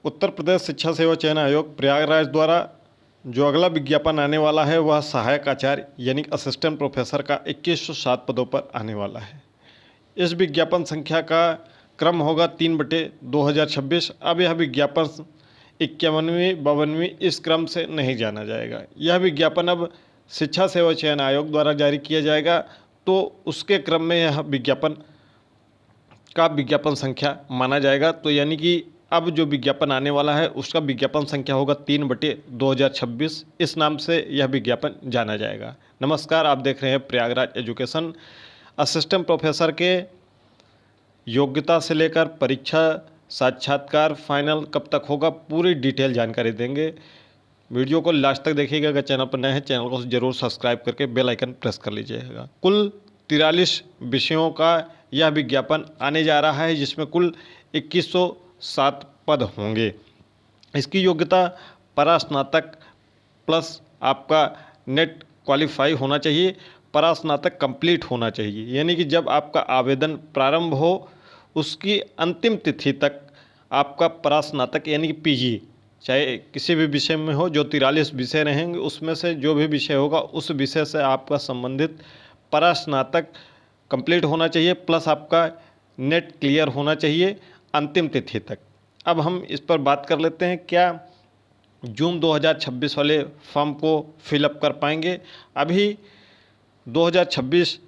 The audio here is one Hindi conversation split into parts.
उत्तर प्रदेश शिक्षा सेवा चयन आयोग प्रयागराज द्वारा जो अगला विज्ञापन आने वाला है वह सहायक आचार्य यानी असिस्टेंट प्रोफेसर का 2107 पदों पर आने वाला है। इस विज्ञापन संख्या का क्रम होगा 3/2026। अब यह विज्ञापन 51वीं 52वीं इस क्रम से नहीं जाना जाएगा। यह विज्ञापन अब शिक्षा सेवा चयन आयोग द्वारा जारी किया जाएगा, तो उसके क्रम में यह विज्ञापन संख्या माना जाएगा। तो यानी कि अब जो विज्ञापन आने वाला है उसका विज्ञापन संख्या होगा 3/2026। इस नाम से यह विज्ञापन जाना जाएगा। नमस्कार, आप देख रहे हैं प्रयागराज एजुकेशन। असिस्टेंट प्रोफेसर के योग्यता से लेकर परीक्षा, साक्षात्कार, फाइनल कब तक होगा, पूरी डिटेल जानकारी देंगे। वीडियो को लास्ट तक देखिएगा। अगर चैनल पर नए हैं चैनल को जरूर सब्सक्राइब करके बेल आइकन प्रेस कर लीजिएगा। कुल 43 विषयों का यह विज्ञापन आने जा रहा है, जिसमें कुल 2107 पद होंगे। इसकी योग्यता परास्नातक प्लस आपका नेट क्वालिफाई होना चाहिए, परास्नातक कंप्लीट होना चाहिए। यानी कि जब आपका आवेदन प्रारंभ हो उसकी अंतिम तिथि तक आपका परास्नातक यानी कि पीजी, चाहे किसी भी विषय में हो, जो 43 विषय रहेंगे उसमें से जो भी विषय होगा उस विषय से आपका संबंधित परास्नातक कंप्लीट होना चाहिए, प्लस आपका नेट क्लियर होना चाहिए अंतिम तिथि तक। अब हम इस पर बात कर लेते हैं, क्या जून 2026 वाले फॉर्म को फिलअप कर पाएंगे। अभी 2026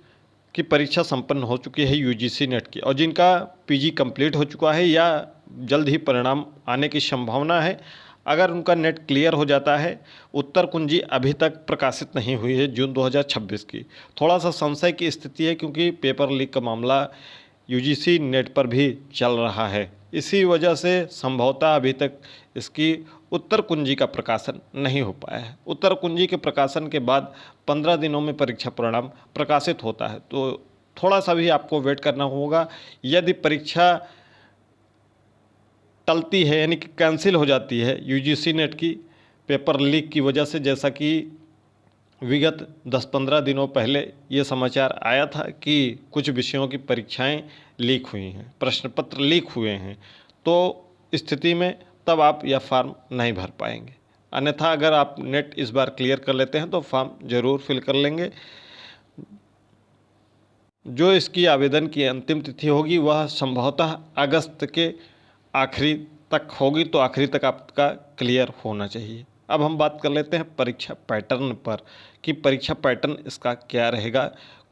की परीक्षा संपन्न हो चुकी है यूजीसी नेट की, और जिनका पीजी कंप्लीट हो चुका है या जल्द ही परिणाम आने की संभावना है, अगर उनका नेट क्लियर हो जाता है। उत्तर कुंजी अभी तक प्रकाशित नहीं हुई है जून 2026 की। थोड़ा सा संशय की स्थिति है, क्योंकि पेपर लीक का मामला यूजीसी नेट पर भी चल रहा है। इसी वजह से संभवतः अभी तक इसकी उत्तर कुंजी का प्रकाशन नहीं हो पाया है। उत्तर कुंजी के प्रकाशन के बाद 15 दिनों में परीक्षा परिणाम प्रकाशित होता है, तो थोड़ा सा भी आपको वेट करना होगा। यदि परीक्षा टलती है यानी कि कैंसिल हो जाती है यूजीसी नेट की पेपर लीक की वजह से, जैसा कि विगत 10-15 दिनों पहले ये समाचार आया था कि कुछ विषयों की परीक्षाएं लीक हुई हैं, प्रश्न पत्र लीक हुए हैं, तो स्थिति में तब आप यह फॉर्म नहीं भर पाएंगे। अन्यथा अगर आप नेट इस बार क्लियर कर लेते हैं तो फॉर्म ज़रूर फिल कर लेंगे। जो इसकी आवेदन की अंतिम तिथि होगी वह संभवतः अगस्त के आखिरी तक होगी, तो आखिरी तक आपका क्लियर होना चाहिए। अब हम बात कर लेते हैं परीक्षा पैटर्न पर, कि परीक्षा पैटर्न इसका क्या रहेगा।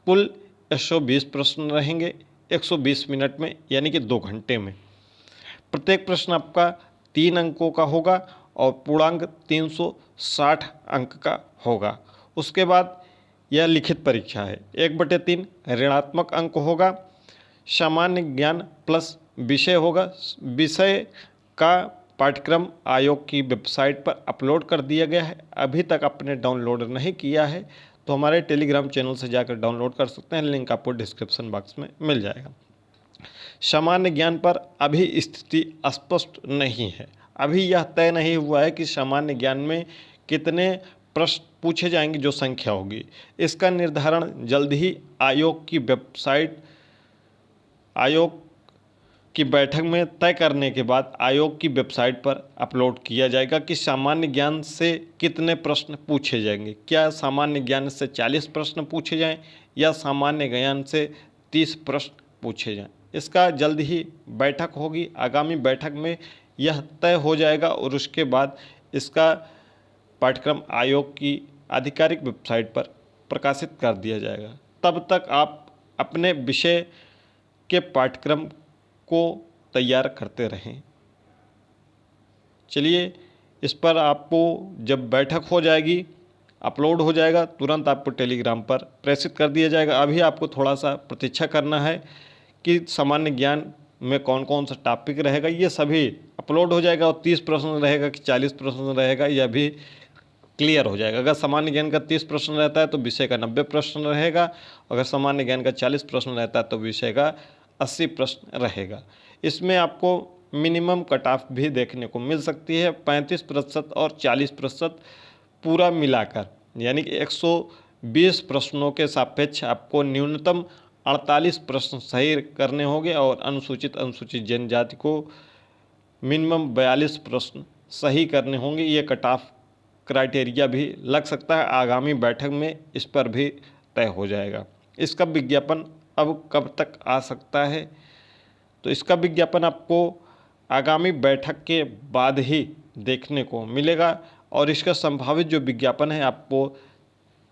कुल 120 प्रश्न रहेंगे 120 मिनट में, यानी कि 2 घंटे में। प्रत्येक प्रश्न आपका 3 अंकों का होगा और पूर्णांक 360 अंक का होगा। उसके बाद यह लिखित परीक्षा है। 1/3 ऋणात्मक अंक होगा। सामान्य ज्ञान प्लस विषय होगा। विषय का पाठ्यक्रम आयोग की वेबसाइट पर अपलोड कर दिया गया है। अभी तक आपने डाउनलोड नहीं किया है तो हमारे टेलीग्राम चैनल से जाकर डाउनलोड कर सकते हैं, लिंक आपको डिस्क्रिप्शन बॉक्स में मिल जाएगा। सामान्य ज्ञान पर अभी स्थिति स्पष्ट नहीं है। अभी यह तय नहीं हुआ है कि सामान्य ज्ञान में कितने प्रश्न पूछे जाएंगे, जो संख्या होगी। इसका निर्धारण जल्द ही आयोग की बैठक में तय करने के बाद आयोग की वेबसाइट पर अपलोड किया जाएगा कि सामान्य ज्ञान से कितने प्रश्न पूछे जाएंगे। क्या सामान्य ज्ञान से 40 प्रश्न पूछे जाएं या सामान्य ज्ञान से 30 प्रश्न पूछे जाएं। इसका जल्द ही बैठक होगी। आगामी बैठक में यह तय हो जाएगा और उसके बाद इसका पाठ्यक्रम आयोग की आधिकारिक वेबसाइट पर प्रकाशित कर दिया जाएगा। तब तक आप अपने विषय के पाठ्यक्रम को तैयार करते रहें। चलिए, इस पर आपको जब बैठक हो जाएगी, अपलोड हो जाएगा, तुरंत आपको टेलीग्राम पर प्रेषित कर दिया जाएगा। अभी आपको थोड़ा सा प्रतीक्षा करना है कि सामान्य ज्ञान में कौन कौन सा टॉपिक रहेगा, ये सभी अपलोड हो जाएगा। और 30 प्रश्न रहेगा कि 40 प्रश्न रहेगा, यह भी क्लियर हो जाएगा। अगर सामान्य ज्ञान का 30 प्रश्न रहता है तो विषय का 90 प्रश्न रहेगा। अगर सामान्य ज्ञान का 40 प्रश्न रहता है तो विषय का 80 प्रश्न रहेगा। इसमें आपको मिनिमम कट ऑफ भी देखने को मिल सकती है 35% और 40% पूरा मिलाकर, यानी कि 120 प्रश्नों के सापेक्ष आपको न्यूनतम 48 प्रश्न सही करने होंगे और अनुसूचित जनजाति को मिनिमम 42 प्रश्न सही करने होंगे। ये कट ऑफ क्राइटेरिया भी लग सकता है, आगामी बैठक में इस पर भी तय हो जाएगा। इसका विज्ञापन अब कब तक आ सकता है, तो इसका विज्ञापन आपको आगामी बैठक के बाद ही देखने को मिलेगा और इसका संभावित जो विज्ञापन है आपको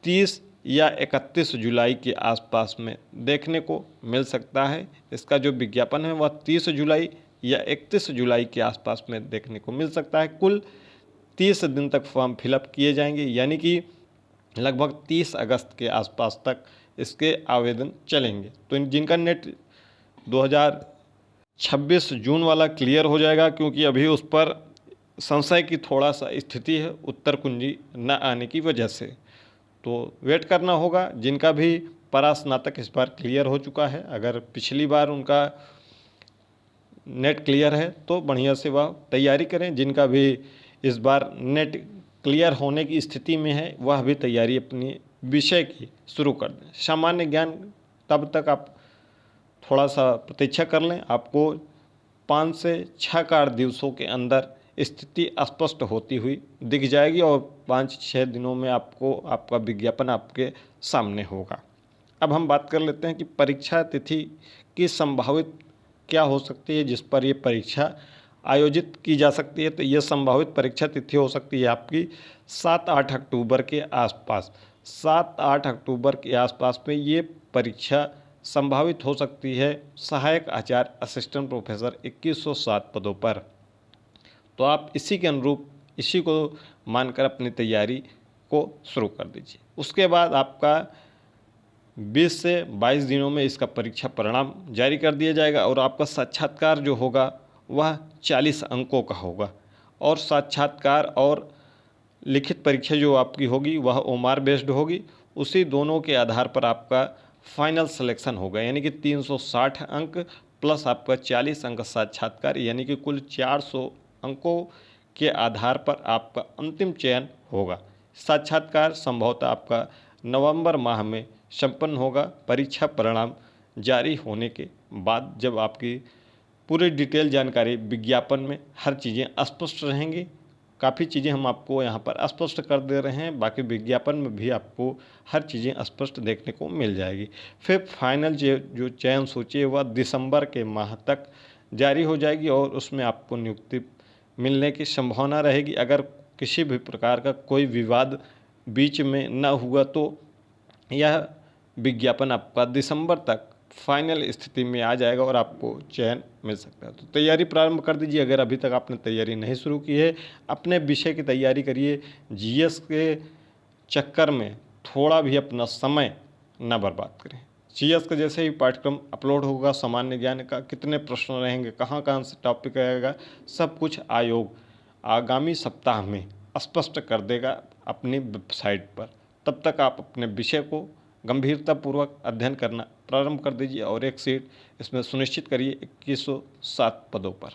30 या 31 जुलाई के आसपास में देखने को मिल सकता है। इसका जो विज्ञापन है वह 30 जुलाई या 31 जुलाई के आसपास में देखने को मिल सकता है। कुल 30 दिन तक फॉर्म फिलअप किए जाएंगे, यानी कि लगभग 30 अगस्त के आसपास तक इसके आवेदन चलेंगे। तो जिनका नेट 2026 जून वाला क्लियर हो जाएगा, क्योंकि अभी उस पर संशय की थोड़ा सा स्थिति है उत्तर कुंजी न आने की वजह से, तो वेट करना होगा। जिनका भी परास्नातक इस बार क्लियर हो चुका है, अगर पिछली बार उनका नेट क्लियर है तो बढ़िया से वह तैयारी करें। जिनका भी इस बार नेट क्लियर होने की स्थिति में है वह भी तैयारी अपनी विषय की शुरू कर दें। सामान्य ज्ञान तब तक आप थोड़ा सा प्रतीक्षा कर लें, आपको 5 से 6 कार्य दिवसों के अंदर स्थिति स्पष्ट होती हुई दिख जाएगी और 5-6 दिनों में आपको आपका विज्ञापन आपके सामने होगा। अब हम बात कर लेते हैं कि परीक्षा तिथि की संभावित क्या हो सकती है जिस पर ये परीक्षा आयोजित की जा सकती है। तो ये संभावित परीक्षा तिथि हो सकती है आपकी 7-8 अक्टूबर के आसपास। 7-8 अक्टूबर के आसपास में ये परीक्षा संभावित हो सकती है सहायक आचार्य असिस्टेंट प्रोफेसर 2107 पदों पर। तो आप इसी के अनुरूप इसी को मानकर अपनी तैयारी को शुरू कर दीजिए। उसके बाद आपका 20 से 22 दिनों में इसका परीक्षा परिणाम जारी कर दिया जाएगा और आपका साक्षात्कार जो होगा वह 40 अंकों का होगा और साक्षात्कार और लिखित परीक्षा जो आपकी होगी वह ओमार बेस्ड होगी। उसी दोनों के आधार पर आपका फाइनल सिलेक्शन होगा, यानी कि 360 अंक प्लस आपका 40 अंक साक्षात्कार, यानी कि कुल 400 अंकों के आधार पर आपका अंतिम चयन होगा। साक्षात्कार संभवतः आपका नवंबर माह में संपन्न होगा, परीक्षा परिणाम जारी होने के बाद, जब आपकी पूरी डिटेल जानकारी विज्ञापन में हर चीज़ें स्पष्ट रहेंगी। काफ़ी चीज़ें हम आपको यहाँ पर स्पष्ट कर दे रहे हैं, बाकी विज्ञापन में भी आपको हर चीज़ें स्पष्ट देखने को मिल जाएगी। फिर फाइनल जो चयन सूची है वह दिसंबर के माह तक जारी हो जाएगी और उसमें आपको नियुक्ति मिलने की संभावना रहेगी। अगर किसी भी प्रकार का कोई विवाद बीच में न हुआ तो यह विज्ञापन आपका दिसंबर तक फाइनल स्थिति में आ जाएगा और आपको चयन मिल सकता है। तो तैयारी प्रारंभ कर दीजिए। अगर अभी तक आपने तैयारी नहीं शुरू की है, अपने विषय की तैयारी करिए। जीएस के चक्कर में थोड़ा भी अपना समय न बर्बाद करें। जीएस का जैसे ही पाठ्यक्रम अपलोड होगा, सामान्य ज्ञान का कितने प्रश्न रहेंगे, कहाँ कहाँ से टॉपिक आएगा, सब कुछ आयोग आगामी सप्ताह में स्पष्ट कर देगा अपनी वेबसाइट पर। तब तक आप अपने विषय को गंभीरतापूर्वक अध्ययन करना प्रारंभ कर दीजिए और एक सीट इसमें सुनिश्चित करिए 2107 पदों पर।